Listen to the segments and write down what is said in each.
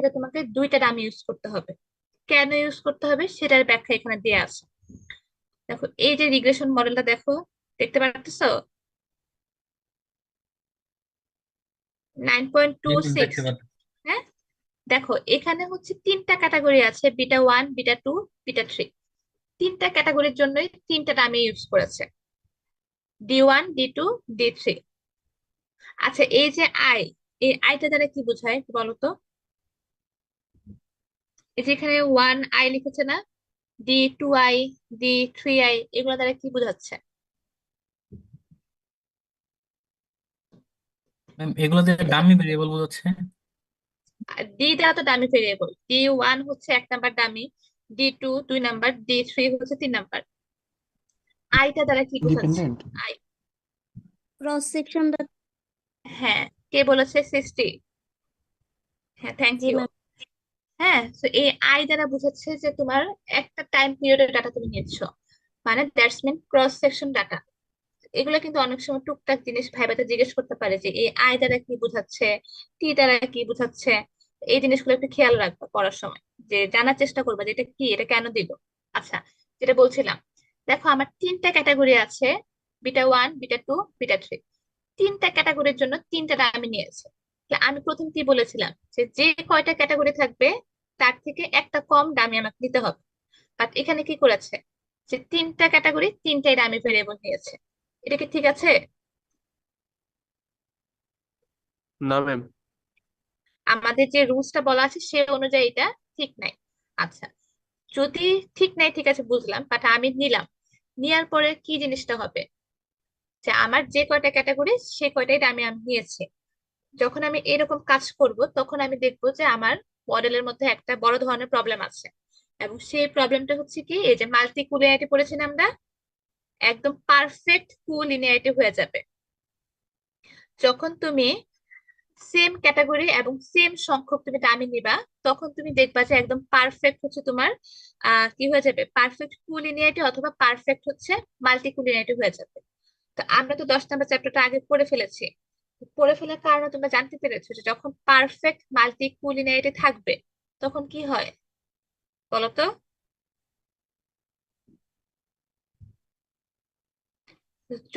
ক্ষেত্রে তোমাকে দুইটা ডামি ইউজ করতে হবে। কেন ইউজ করতে হবে সেটার ব্যাখ্যা এখানে দেয়া আছে। দেখো এই যে রিগ্রেশন মডেলটা দেখো, দেখতে পাচ্ছ নাইন পয়েন্ট টু জি ম্যাম, সিক্স দেখতে পাচ্ছি। হ্যাঁ, দেখো এখানে হচ্ছে তিনটা ক্যাটাগরি আছে, beta one, beta two, beta three. তিনটা ক্যাটাগরির জন্যই তিনটা ডামি ইউজ করেছে, D one, D two, D three. আচ্ছা এই যে আই, এই আইটা দ্বারা কি বোঝায় একটু বলো তো? এই যে এখানে ওয়ান আই লিখেছে না, D two I, D three I, এগুলো দ্বারা কি বোঝাচ্ছে? ম্যাম, এগুলো যে ডামি ভেরিয়েবল বোঝাচ্ছে। ডি দ্বারা তো ডামি ভেরিয়েবল, ডি ওয়ান হচ্ছে এক নাম্বার ডামি, ডি টু দুই নাম্বার, ডি থ্রি হচ্ছে তিন নাম্বার। আইটা দ্বারা কি বোঝাচ্ছে? ইন্ডিপেন্ডেন্ট। I, cross section. হ্যাঁ, কে বলেছে? সৃষ্টি। হ্যাঁ, থ্যাংক জি ইউ। ম্যাম। হ্যাঁ, তো এই আই দ্বারা বোঝাচ্ছে যে তোমার একটা টাইম পিরিয়ডের ডাটা তুমি নিচ্ছ, মানে that's mean cross section data. এগুলো কিন্তু অনেক সময় টুকটাক জিনিস ভাইবাতে জিজ্ঞেস করতে পারে যে এই আই দ্বারা কি বোঝাচ্ছে, টি দ্বারা কি বোঝাচ্ছে। এই জিনিসগুলো একটু খেয়াল রাখবা পড়ার সময়, যে জানার চেষ্টা করবা যে এটা কি, এটা কেন দিল। আচ্ছা, যেটা বলছিলাম, দেখো আমার তিনটা ক্যাটাগরি আছে, beta one, beta two, beta three. তিনটা ক্যাটাগরির জন্য তিনটা আমি নিয়েছি। তাহলে আমি প্রথম কি বলেছিলাম যে যে কয়টা ক্যাটাগরি থাকবে তার থেকে একটা কম দামি আমাকে দিতে হবে। বাট এখানে কি করেছে, যে তিনটা ক্যাটাগরি তিনটাই দামি ভেরিয়েবল নিয়েছে। এটা কি ঠিক আছে? না ম্যাম। আমাদের যে রুলসটা বলা আছে সে অনুযায়ী এটা ঠিক নাই। আচ্ছা, যদি ঠিক নাই ঠিক আছে বুঝলাম, বাট আমি নিলাম, নেওয়ার পরে কি জিনিসটা হবে, যে আমার যে কয়টা ক্যাটাগরি সে কয়টাই দামি আমি নিয়েছি। যখন আমি এরকম কাজ করব তখন আমি দেখবো যে আমার মডেলের মধ্যে একটা বড় ধরনের প্রবলেম আছে। এবং সেই প্রবলেমটা হচ্ছে কি, এই যে মাল্টি কুলিনিয়ারিটি পড়েছি না আমরা, একদম পারফেক্ট কুলিনিয়ারিটি হয়ে যাবে যখন তুমি সেম ক্যাটাগরি এবং সেম সংখ্যক তুমি দামি নিবা। তখন তুমি দেখবা যে একদম পারফেক্ট হচ্ছে তোমার কি হয়ে যাবে, পারফেক্ট কুলিনিয়ারিটি অথবা পারফেক্ট হচ্ছে মাল্টি কুলিনিয়ারিটি হয়ে যাবে। তো আমরা তো 10 নম্বর চ্যাপ্টারটা আগে পড়ে ফেলেছি। পড়ে ফেলার কারণে তোমরা জানতে পেরেছো যে যখন পারফেক্ট মাল্টি কুলিনারিটি থাকবে তখন কি হয় বলো তো?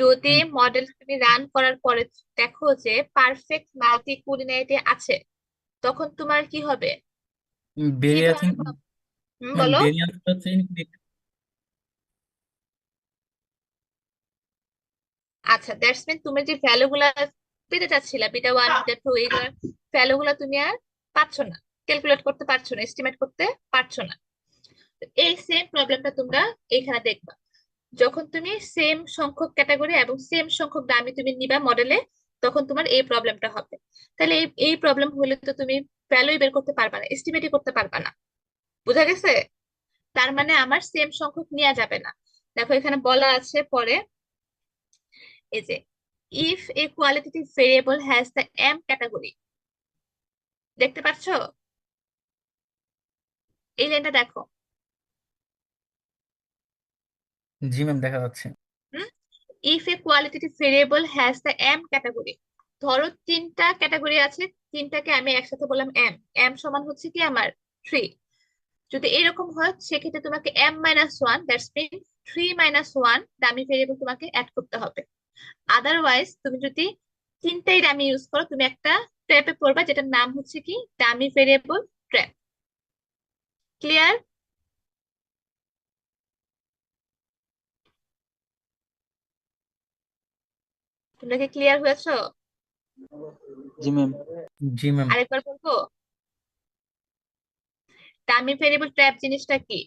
যদি ম্যাম, মডেল তুমি রান করার পরে দেখো যে পারফেক্ট মাল্টি কুলিনারিটি আছে, তখন তোমার কি হবে, কি বেরিয়ে আছি। ধরনের ম্যাম, বলো? বেরিয়ে আসতে হচ্ছে। আচ্ছা, দ্যাটস মিন তুমি যে ভ্যালু গুলা পেতে চাচ্ছিলা, বিটা ওয়ান, বিটা টু, এইগুলার ভ্যালু গুলা তুমি আর পাচ্ছ না, ক্যালকুলেট করতে পারছো না, এস্টিমেট করতে পারছো না। তো এই সেম প্রবলেমটা তোমরা এখানে দেখবা, যখন তুমি সেম সংখ্যক ক্যাটাগরি এবং সেম সংখ্যক দামি তুমি নিবা মডেলে, তখন তোমার এই প্রবলেমটা হবে। তাহলে এই এই প্রবলেম হলে তো তুমি ভ্যালুই বের করতে পারবা না, এস্টিমেটই করতে পারবা না। বুঝা গেছে? তার মানে আমার সেম সংখ্যক নেওয়া যাবে না। দেখো এখানে বলা আছে পরে, এই যে if a qualitative variable has the M category, দেখতে পাচ্ছো এই লাইনটা দেখো। জি ম্যাম, দেখা যাচ্ছে। If a qualitative variable has the M category, ধরো তিনটা ক্যাটাগরি আছে, তিনটাকে আমি একসাথে বললাম এম, এম সমান হচ্ছে কি আমার থ্রি। যদি এরকম হয় সেক্ষেত্রে তোমাকে M minus one, that's mean three minus one dummy variable তোমাকে অ্যাড করতে হবে। আদারওয়াইজ তুমি যদি তিনটাই ডামি ইউজ করো তুমি একটা ট্র্যাপে পড়বা, যেটার নাম হচ্ছে কি ডামি ভেরিয়েবল ট্র্যাপ। ক্লিয়ার? তোমরা কি ক্লিয়ার হয়েছো? জি ম্যাম। জি ম্যাম। আরেকবার বলবো, ডামি ভেরিয়েবল ট্র্যাপ জিনিসটা কি?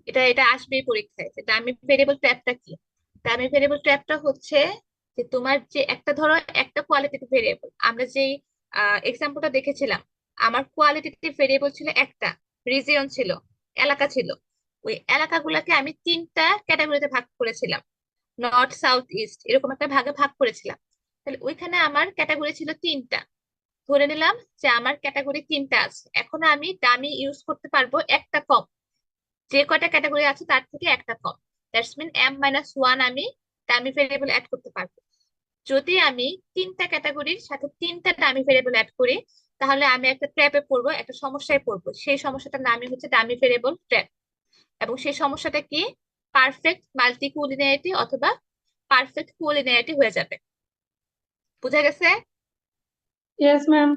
এটা এটা আসবেই পরীক্ষায়, যে ডামি ভেরিয়েবল ট্র্যাপটা কি। ডামি ভেরিয়েবল ট্র্যাপটা হচ্ছে যে তোমার যে একটা, ধরো একটা কোয়ালিটেটিভ ভেরিয়েবল, আমরা যেই এক্সাম্পলটা দেখেছিলাম, আমার কোয়ালিটেটিভ ভেরিয়েবল ছিল একটা, রিজিয়ন ছিল, এলাকা ছিল। ওই এলাকাগুলোকে আমি তিনটা ক্যাটাগরিতে ভাগ করেছিলাম, নর্থ সাউথ ইস্ট এরকম একটা ভাগে ভাগ করেছিলাম। তাহলে ওইখানে আমার ক্যাটাগরি ছিল তিনটা। ধরে নিলাম যে আমার ক্যাটাগরি তিনটা আছে, এখন আমি দামি ইউজ করতে পারবো একটা কম, যে কয়টা ক্যাটাগরি আছে তার থেকে একটা কম। That's mean m minus one আমি দামি ভেরিয়েবল অ্যাড করতে পারবো। যদি আমি তিনটা ক্যাটাগরির সাথে তিনটা ডামি ভেরিয়েবল অ্যাড করি, তাহলে আমি একটা ট্র্যাপে পড়বো, একটা সমস্যায় পড়বো। সেই সমস্যাটার নামই হচ্ছে ডামি ভেরিয়েবল ট্র্যাপ। এবং সেই সমস্যাটা কি? পারফেক্ট মাল্টি কোলিনিয়ারিটি অথবা পারফেক্ট কোলিনিয়ারিটি হয়ে যাবে। বুঝা গেছে? Yes, ma'am.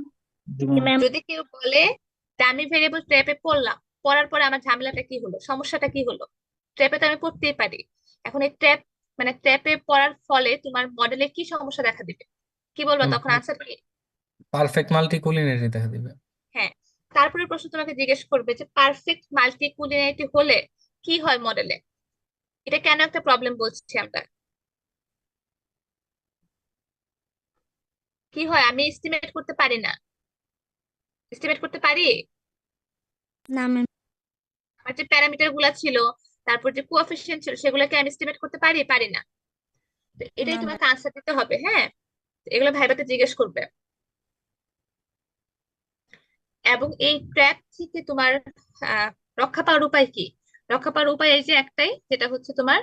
জি জি ম্যাম। ম্যাম। যদি কেউ বলে ডামি ভেরিয়েবল ট্র্যাপে পড়লাম, পড়ার পরে আমার ঝামেলাটা কি হলো, সমস্যাটা কি হলো? ট্র্যাপে তো আমি পড়তেই পারি। এখন এই ট্র্যাপ মানে ট্র্যাপে পড়ার ফলে তোমার মডেলে কি সমস্যা দেখা দিবে, কি বলবা তখন? আনসার কি? পারফেক্ট মাল্টি কোলিনারি দেখা দিবে। হ্যাঁ। তারপরে প্রশ্ন তোমাকে জিজ্ঞেস করবে যে পারফেক্ট মাল্টি কোলিনিয়ারিটি হলে কি হয় মডেলে। এটা কেন একটা প্রবলেম বলছি আমরা? কি হয় আমি এস্টিমেট করতে পারি না। এস্টিমেট করতে পারি? না ম্যাম। আমার যে প্যারামিটার গুলা ছিল, তারপর যে কোএফিসিয়েন্ট ছিল, সেগুলোকে আমি এস্টিমেট করতে পারি পারি না? তো এটাই না তোমাকে আনসার দিতে হবে। হ্যাঁ, এগুলো ভাইবাতে জিজ্ঞেস করবে। এবং এই ট্র্যাপ থেকে তোমার আহ, রক্ষা পাওয়ার উপায় কি? রক্ষা পাওয়ার উপায় এই যে একটাই, যেটা হচ্ছে তোমার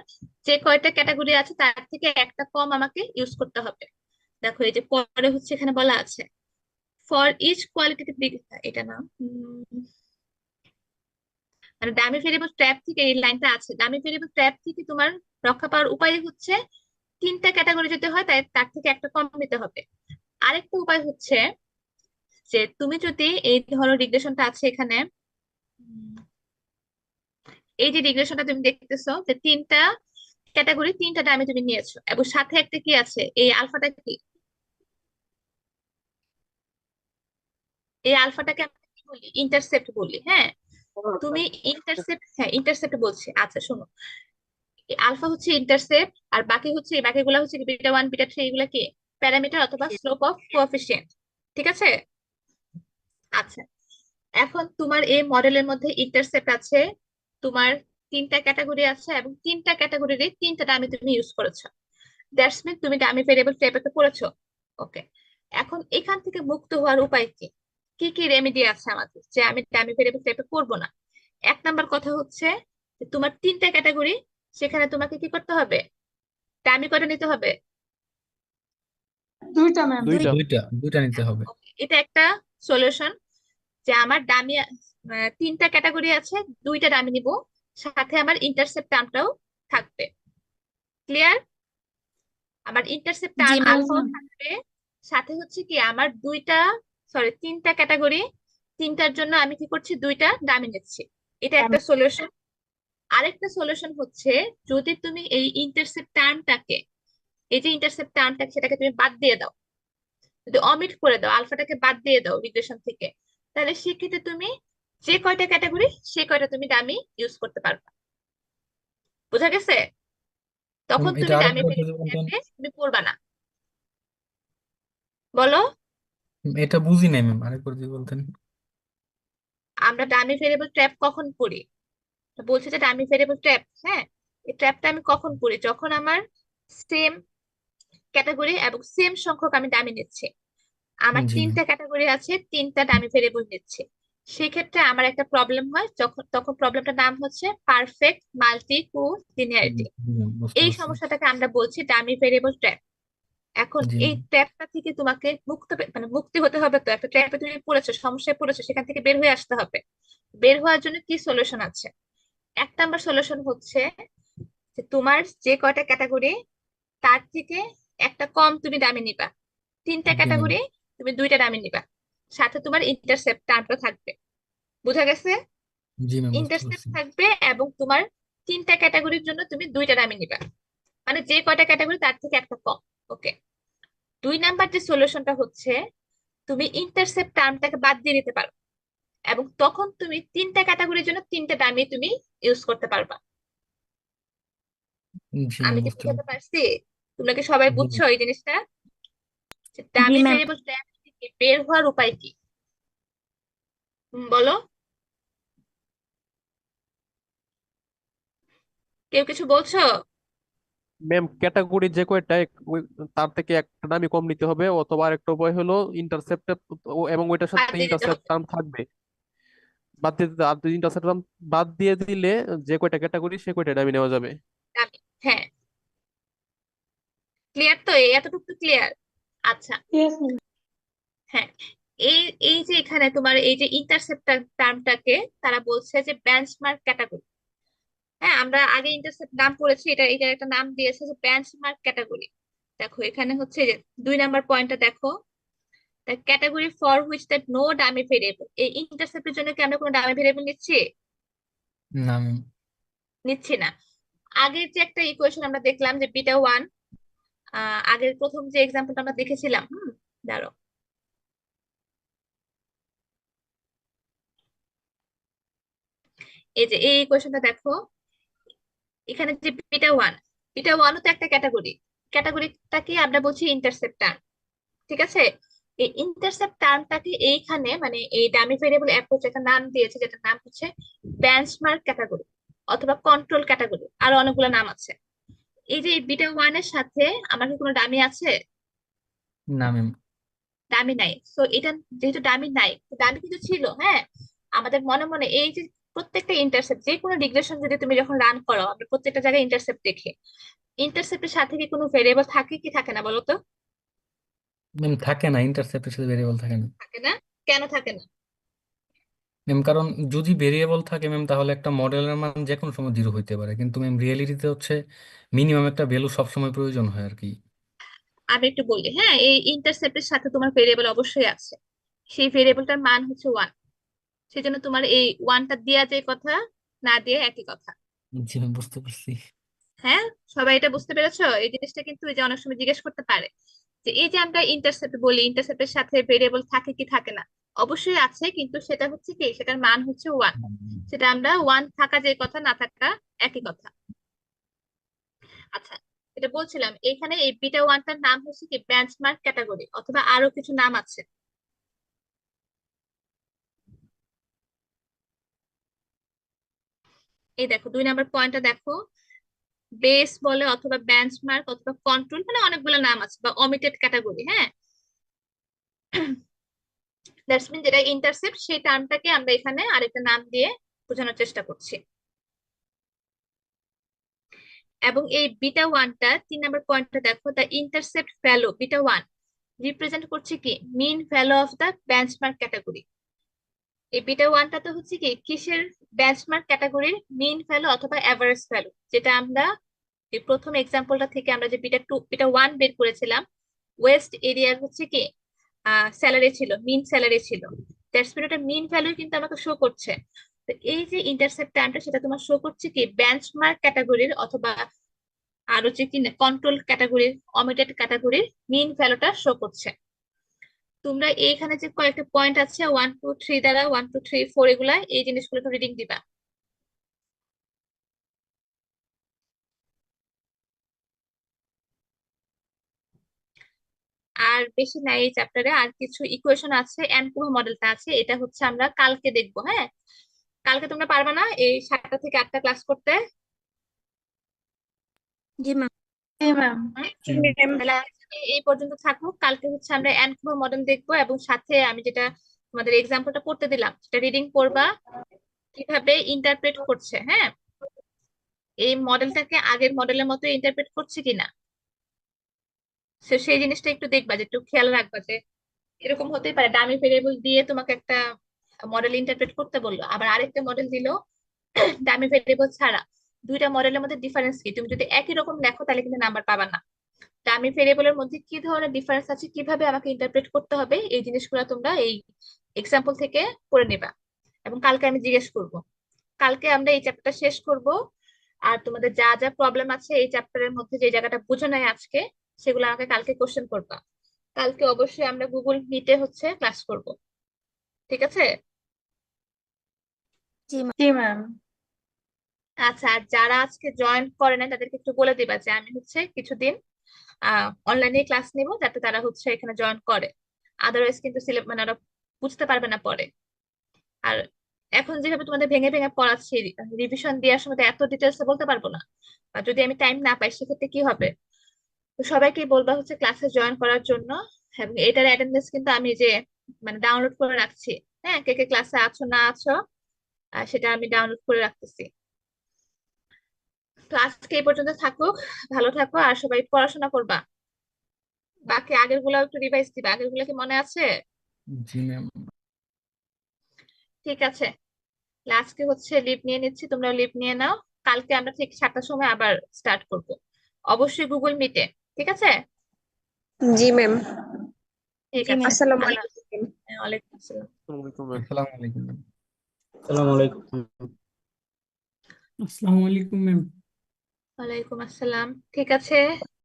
যে কয়টা ক্যাটাগরি আছে তার থেকে একটা কম আমাকে ইউজ করতে হবে। দেখো এই যে পরে হচ্ছে এখানে বলা আছে ফর ইচ কোয়ালিটেটিভ এটা না, মানে ডামি ভেরিয়েবল ট্র্যাপ থেকে এই লাইনটা আছে, ডামি ভেরিয়েবল ট্র্যাপ থেকে তোমার রক্ষা পাওয়ার উপায় হচ্ছে তিনটা ক্যাটাগরি যদি হয় তাই তার থেকে একটা কম নিতে হবে। আরেকটা উপায় হচ্ছে যে তুমি যদি এই ধরো রিগ্রেশনটা আছে এখানে, উম, এই যে রিগ্রেশনটা তুমি দেখতেছো যে তিনটা ক্যাটাগরি তিনটা ডামি তুমি নিয়েছো, এবং সাথে একটা কি আছে, এই আলফাটা কি, এই আলফাটাকে আমরা কি বলি? ইন্টারসেপ্ট বলি। হ্যাঁ, তুমি ইন্টারসেপ্ট, হ্যাঁ ইন্টারসেপ্ট বলছি। আচ্ছা শোনো, আলফা হচ্ছে ইন্টারসেপ্ট, আর বাকি হচ্ছে বাকিগুলো হচ্ছে বিটা ওয়ান বিটা থ্রি, এগুলা কি প্যারামিটার অথবা স্লোপ অফ কোএফিসিয়েন্ট। ঠিক আছে? আচ্ছা, এখন তোমার এই মডেলের মধ্যে ইন্টারসেপ্ট আছে, তোমার তিনটা ক্যাটাগরি আছে, এবং তিনটা ক্যাটাগরির তিনটা ডামি তুমি ইউজ করেছো। দ্যাটস মিন তুমি ডামি ভেরিয়েবল টাইপে করেছো। ওকে, এখন এখান থেকে মুক্ত হওয়ার উপায় কি? কি কি রেমেডি আছে আমাদের যে আমি ডামি ভেরিয়েবল টাইপে করবো না? এক নাম্বার কথা হচ্ছে যে তোমার তিনটা ক্যাটাগরি, সেখানে তোমাকে কি করতে হবে? ডামি করে নিতে হবে। দুইটা, ma'am. দুইটা। দুইটা দুইটা নিতে হবে। Okay, এটা একটা সলিউশন যে আমার ডামি তিনটা ক্যাটাগরি আছে, দুইটা ডামি নিব, সাথে আমার ইন্টারসেপ্ট টার্মটাও থাকবে। ক্লিয়ার? আমার ইন্টারসেপ্ট জি টার্ম ম্যাম। আলফাও থাকবে, সাথে হচ্ছে কি আমার দুইটা, সরি তিনটা ক্যাটাগরি, তিনটার জন্য আমি কি করছি? দুইটা ডামি নিচ্ছি। এটা একটা সলিউশন। আরেকটা সলিউশন হচ্ছে যদি তুমি এই ইন্টারসেপ্ট টার্মটাকে, এই যে ইন্টারসেপ্ট টার্মটা সেটাকে তুমি বাদ দিয়ে দাও, যদি অমিট করে দাও, আলফাটাকে বাদ দিয়ে দাও রিগ্রেশন থেকে, তাহলে সেক্ষেত্রে তুমি যে কয়টা ক্যাটাগরি সে কয়টা তুমি ডামি ইউজ করতে পারবা। বোঝা গেছে? তখন এটা তুমি ডামি আরেকবার যদি ভেরিয়েবল বলতেন। ট্যাবে তুমি পড়বা না। বলো। এটা বুঝি নাই ম্যাম, আরেকবার যদি বলতেন। আমরা ডামি ভেরিয়েবল ট্র্যাপ কখন পড়ি? বলছে যে ডামি ভেরিয়েবল ট্র্যাপ, হ্যাঁ, এই ট্র্যাপটা আমি কখন পড়ি? যখন আমার সেম ক্যাটাগরি এবং সেম সংখ্যক আমি ডামি নিচ্ছি। আমার জি ম্যাম। তিনটা ক্যাটাগরি আছে, তিনটা ডামি ভেরিয়েবল নিচ্ছে, সেক্ষেত্রে আমার একটা প্রবলেম হয়। তখন প্রবলেমটার নাম হচ্ছে পারফেক্ট মাল্টি কোলিনিয়ারিটি। জি ম্যাম, বুঝতে এই পারছি। সমস্যাটাকে আমরা বলছি ডামি ভেরিয়েবল ট্র্যাপ। এখন জি এই ম্যাম। ট্র্যাপটা থেকে তোমাকে মানে মুক্তি হতে হবে। তো একটা ট্র্যাপে তুমি পড়েছো, সমস্যায় পড়েছো, সেখান থেকে বের হয়ে আসতে হবে। বের হওয়ার জন্য কি সলিউশন আছে? এক নাম্বার সলিউশন হচ্ছে যে তোমার যে কয়টা ক্যাটাগরি তার থেকে একটা কম তুমি দামি নিবা। তিনটা জি ম্যাম। ক্যাটাগরি তুমি দুইটা দামি নিবা, সাথে তোমার ইন্টারসেপ্ট টার্মটা থাকবে। বুঝা গেছে? জি ম্যাম, বুঝতে ইন্টারসেপ্ট পারছি। থাকবে এবং তোমার তিনটা ক্যাটাগরির জন্য তুমি দুইটা দামি নিবা, মানে যে কয়টা ক্যাটাগরি তার থেকে একটা কম। ওকে, দুই নাম্বার যে সলিউশনটা হচ্ছে তুমি ইন্টারসেপ্ট টার্মটাকে বাদ দিয়ে দিতে পারো, এবং তখন তুমি তিনটা ক্যাটাগরির জন্য তিনটা দামি তুমি ইউজ করতে পারবা। জি আমি ম্যাম, কি বুঝতে বুঝাতে পারছি। পারছি? তোমরা কি সবাই জি বুঝছো এই জিনিসটা? যে জি ডামি ম্যাম। ভেরিয়েবল ট্র্যাপ থেকে বের হওয়ার উপায় কি? বলো। কেউ কিছু বলছো? ম্যাম, ক্যাটাগরি যে কয়টা তার থেকে একটা নামই কম নিতে হবে, অথবা আরেকটা উপায় হলো ইন্টারসেপ্ট, এবং ওইটার বাদ সাথে দিয়ে দিতে ইন্টারসেপ্ট হবে। টার্ম থাকবে। বাদ দিয়ে দিতে, আর দুই ইন্টারসেপ্ট টার্ম বাদ দিয়ে দিলে যে কয়টা ক্যাটাগরি সে কয়টা নামই নেওয়া যাবে। ডামি, হ্যাঁ, ক্লিয়ার তো, এতটুকু তো ক্লিয়ার? আচ্ছা। Yes, ma'am. হ্যাঁ, এই এই যে এখানে তোমার এই যে ইন্টারসেপ্টার টার্মটাকে তারা বলছে যে বেঞ্চমার্ক ক্যাটাগরি। হ্যাঁ, আমরা আগে ইন্টারসেপ্ট নাম পড়েছি, এটার একটা নাম দিয়েছে যে বেঞ্চমার্ক ক্যাটাগরি। দেখো এখানে হচ্ছে যে 2 নাম্বার পয়েন্টটা দেখো, the category for which that no dummy variable. এই ইন্টারসেপ্টের জন্য কি আমরা কোনো ডামি ভেরিয়েবল নিচ্ছি? না ম্যাম। নিচ্ছি না। আগের যে একটা ইকুয়েশন আমরা দেখলাম যে বিটা 1, আগের প্রথম যে এক্সাম্পলটা আমরা দেখেছিলাম, দাঁড়াও, এই যে এই ইকুয়েশনটা দেখো, এখানে যে বিটা 1ও তো একটা ক্যাটাগরি। ক্যাটাগরিটাকে আমরা বলছি ইন্টারসেপ্ট টার্ম। ঠিক আছে, এই ইন্টারসেপ্ট টার্মটাকে এইখানে মানে এই ডামি ভেরিয়েবল অ্যাপ্রোচ একটা নাম দিয়েছে, যেটার নাম হচ্ছে বেঞ্চমার্ক ক্যাটাগরি অথবা কন্ট্রোল ক্যাটাগরি, আর অনেকগুলো নাম আছে। এই যে বিটা 1 এর সাথে আমার কি কোনো ডামি আছে? না ম্যাম। ডামি নাই। তো এটা যেহেতু ডামি নাই, তো ডামি কিন্তু ছিল, হ্যাঁ। আমাদের মনে মনে এই যে প্রত্যেকটা ইন্টারসেপ্ট, যে কোনো রিগ্রেশন যদি তুমি যখন রান করো, আমরা প্রত্যেকটা জায়গায় ইন্টারসেপ্ট দেখি, ইন্টারসেপ্টের সাথে কি কোনো ভেরিয়েবল থাকে কি থাকে না বলো তো? ম্যাম থাকে না, ইন্টারসেপ্টের সাথে ভেরিয়েবল থাকে না। থাকে না। কেন থাকে না? ম্যাম কারণ যদি ভেরিয়েবল থাকে ম্যাম তাহলে একটা মডেলের মান যে কোনো সময় 0 হইতে পারে, কিন্তু ম্যাম রিয়েলিটিতে হচ্ছে মিনিমাম একটা ভ্যালু সবসময় প্রয়োজন হয় আর কি। আমি একটু বলি, হ্যাঁ, এই ইন্টারসেপ্টের সাথে তোমার ভেরিয়েবল অবশ্যই আছে, সেই ভেরিয়েবলটার মান হচ্ছে 1। সেজন্য তোমার এই 1টা দেয়া যে কথা, না দিয়ে একই কথা। জি ম্যাম, বুঝতে পারছি। হ্যাঁ, সবাই এটা বুঝতে পেরেছো? এই জিনিসটা কিন্তু এই যে অনেক সময় জিজ্ঞেস করতে পারে যে এই যে আমরা ইন্টারসেপ্ট বলি, ইন্টারসেপ্টের সাথে ভেরিয়েবল থাকে কি থাকে না? অবশ্যই আছে, কিন্তু সেটা হচ্ছে কি, সেটার মান হচ্ছে 1। সেটা আমরা 1 থাকা যে কথা, না থাকা একই কথা। আচ্ছা, এটা বলছিলাম এখানে এই বিটা 1টার নাম হচ্ছে কি বেঞ্চমার্ক ক্যাটাগরি, অথবা আরো কিছু নাম আছে। এই দেখো 2 নাম্বার পয়েন্টটা দেখো, বেস বলে অথবা বেঞ্চমার্ক অথবা কন্ট্রোল, মানে অনেকগুলো নাম আছে, বা অমিটেড ক্যাটাগরি। হ্যাঁ, দ্যাটস মিন যেটা ইন্টারসেপ্ট সেই টার্মটাকে আমরা এখানে আরেকটা নাম দিয়ে বোঝানোর চেষ্টা করছি। এবং এই বিটা 1টা 3 নাম্বার পয়েন্টটা দেখো, the intercept value beta 1 represent করছে কি mean value of the benchmark category. এই বিটা 1টা তো হচ্ছে কি কিসের? বেঞ্চমার্ক ক্যাটাগরির মিন ভ্যালু অথবা এভারেজ ভ্যালু, যেটা আমরা এই প্রথম এক্সাম্পলটা থেকে আমরা যে বিটা 1 বের করেছিলাম, ওয়েস্ট এরিয়ার হচ্ছে কি স্যালারি ছিল, মিন স্যালারি ছিল। দ্যাটস মিন ওটা মিন ভ্যালু কিন্তু আমাকে শো করছে। তো এই যে ইন্টারসেপ্ট টাইমটা, সেটা তোমার শো করছে কি বেঞ্চমার্ক ক্যাটাগরির অথবা আরো যে কি কন্ট্রোল ক্যাটাগরির, অমিটেড ক্যাটাগরির মিন ভ্যালুটা শো করছে। তোমরা এইখানে যে কয়েকটা পয়েন্ট আছে 1 2 3 দ্বারা 1 2 3 4, এগুলা এই জিনিসগুলো একটু রিডিং দিবা। আর বেশি নাই এই চ্যাপ্টারে, আর কিছু ইকুয়েশন আছে, অ্যানকুভা মডেলটা আছে, এটা হচ্ছে আমরা কালকে দেখবো। হ্যাঁ, কালকে তোমরা পারবা না এই 7টা থেকে 8টা ক্লাস করতে? জি ম্যাম। Hey, ma'am. হুম। Ma'am. তাহলে আজকে এই পর্যন্ত থাকুক, কালকে হচ্ছে আমরা অ্যানকুভা মডেল দেখবো, এবং সাথে আমি যেটা তোমাদের এক্সাম্পলটা পড়তে দিলাম সেটা রিডিং করবা, কিভাবে ইন্টারপ্রেট করছে। হ্যাঁ, এই মডেলটাকে আগের মডেলের মতো ইন্টারপ্রেট করছে কিনা, সেই জিনিসটা একটু দেখবা, যে একটু খেয়াল রাখবা যে এরকম হতেই পারে ডামি ভেরিয়েবল দিয়ে তোমাকে একটা মডেল ইন্টারপ্রেট করতে বললো, আবার আরেকটা মডেল দিলো ডামি ভেরিয়েবল ছাড়া। দুইটা মডেলের মধ্যে ডিফারেন্স কি? তুমি যদি একই রকম লেখো তাহলে কিন্তু নাম্বার পাবা না। ডামি ভেরিয়েবলের মধ্যে কি ধরনের ডিফারেন্স আছে, কিভাবে আমাকে ইন্টারপ্রেট করতে হবে, এই জিনিসগুলো তোমরা এই এক্সাম্পল থেকে পড়ে নেবা, এবং কালকে আমি জিজ্ঞেস করব। কালকে আমরা এই চ্যাপ্টারটা শেষ করব। আর তোমাদের যা যা প্রবলেম আছে এই চ্যাপ্টারের মধ্যে, যে জায়গাটা বুঝো নাই আজকে, সেগুলো আমাকে কালকে কোশ্চেন করবা। কালকে অবশ্যই আমরা গুগল মিটে হচ্ছে ক্লাস করব। ঠিক আছে? জি ম্যাম। Hey, ma'am. আচ্ছা, আর যারা আজকে জয়েন করে না তাদেরকে একটু বলে দিবা যে আমি হচ্ছে কিছুদিন অনলাইনে ক্লাস নিব, যাতে তারা হচ্ছে এখানে জয়েন করে। আদারওয়াইজ কিন্তু মানে ওরা বুঝতে পারবে না পরে। আর এখন যেভাবে তোমাদের ভেঙে ভেঙে পড়াচ্ছি, রিভিশন দেওয়ার সময় তো এত ডিটেলস বলতে পারবো না, আর যদি আমি টাইম না পাই সেক্ষেত্রে কি হবে? তো সবাইকে বলবা হচ্ছে ক্লাসে জয়েন করার জন্য। এবং এটার অ্যাটেন্ডেন্স কিন্তু আমি যে মানে ডাউনলোড করে রাখছি। হ্যাঁ, কে কে ক্লাসে আছো না আছো, সেটা আমি ডাউনলোড করে রাখতেছি। তো আজকে এই পর্যন্ত থাকুক, ভালো থাকো, আর সবাই পড়াশোনা করবা। বাকি আগের গুলো একটু রিভাইজ দিবা, আগের গুলো কি মনে আছে? জি ম্যাম। ঠিক আছে, আজকে হচ্ছে লিভ নিয়ে নিচ্ছি, তোমরা লিভ নিয়ে নাও। কালকে আমরা ঠিক 7টার সময় আবার স্টার্ট করব, অবশ্যই গুগল মিটে। ঠিক আছে? জি ম্যাম। ঠিক জি আছে, ম্যাম। আসসালামু আল্লাহ আলাইকুম। হাফেজ। ওয়ালাইকুম আসসালাম। আসসালামু আলাইকুম ম্যাম। আসসালামু আলাইকুম ম্যাম। আসসালামু আলাইকুম। আসসালামু আলাইকুম ম্যাম। ওয়ালাইকুম আসসালাম। ঠিক আছে,